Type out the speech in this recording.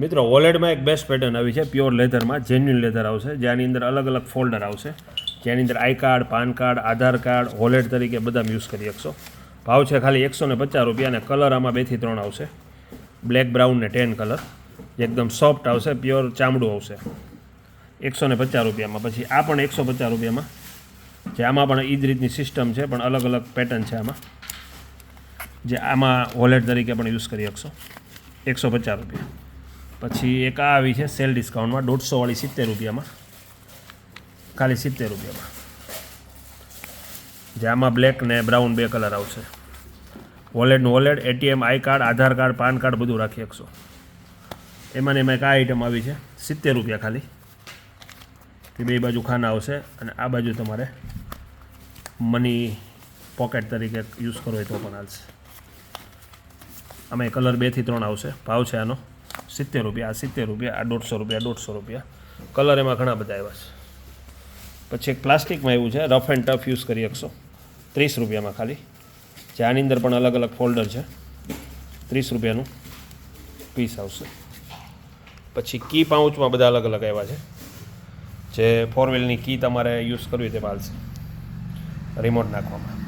મિત્રો વોલેટમાં એક બેસ્ટ પેટર્ન આવી છે પ્યોર લેધરમાં, જેન્યુઅન લેધર આવશે, જેની અંદર અલગ અલગ ફોલ્ડર આવશે, જેની અંદર I card, PAN card, Aadhaar card, wallet તરીકે બધા યુઝ કરી શકશો. ભાવ છે ખાલી 150 રૂપિયા અને કલર આમાં 2 થી 3 આવશે, બ્લેક, બ્રાઉન ને ટેન કલર, જે એકદમ સોફ્ટ આવશે, પ્યોર ચામડું આવશે 150 રૂપિયામાં. પછી આ પણ 150 રૂપિયામાં, જે આમાં પણ એ જ રીતની સિસ્ટમ છે પણ અલગ અલગ પેટર્ન છે આમાં, જે આમાં વોલેટ તરીકે પણ યુઝ કરી શકશો 150 રૂપિયા. પછી એક આ આવી છે સેલ ડિસ્કાઉન્ટમાં 150 વાળી 70 રૂપિયામાં, ખાલી 70 રૂપિયામાં, જે આમાં બ્લેક ને બ્રાઉન 2 કલર આવશે. વોલેટનું wallet, ATM, I card, Aadhaar card, PAN card બધું રાખી શકશો. એમાં ને એમાં એક આ આઈટમ આવી છે 70 રૂપિયા ખાલી, તે બે બાજુ ખાના આવશે અને આ બાજુ તમારે મની પોકેટ તરીકે યુઝ કરવો હોય તો પણ હાલશે. આમાં કલર 2 થી 3 આવશે. ભાવ છે આનો 70 રૂપિયા, આ 70 રૂપિયા, આ 150 રૂપિયા, 150 રૂપિયા. કલર એમાં ઘણા બધા આવ્યા છે. પછી એક પ્લાસ્ટિકમાં એવું છે, રફ એન્ડ ટફ યુઝ કરી શકશો 30 રૂપિયામાં ખાલી, જે આની અંદર પણ અલગ અલગ ફોલ્ડર છે, 30 રૂપિયાનું પીસ આવશે. પછી કી પાઉચમાં બધા અલગ અલગ આવ્યા છે, જે 4 વ્હીલની કી તમારે યુઝ કરવી તે હાલશે રિમોટ નાખવામાં.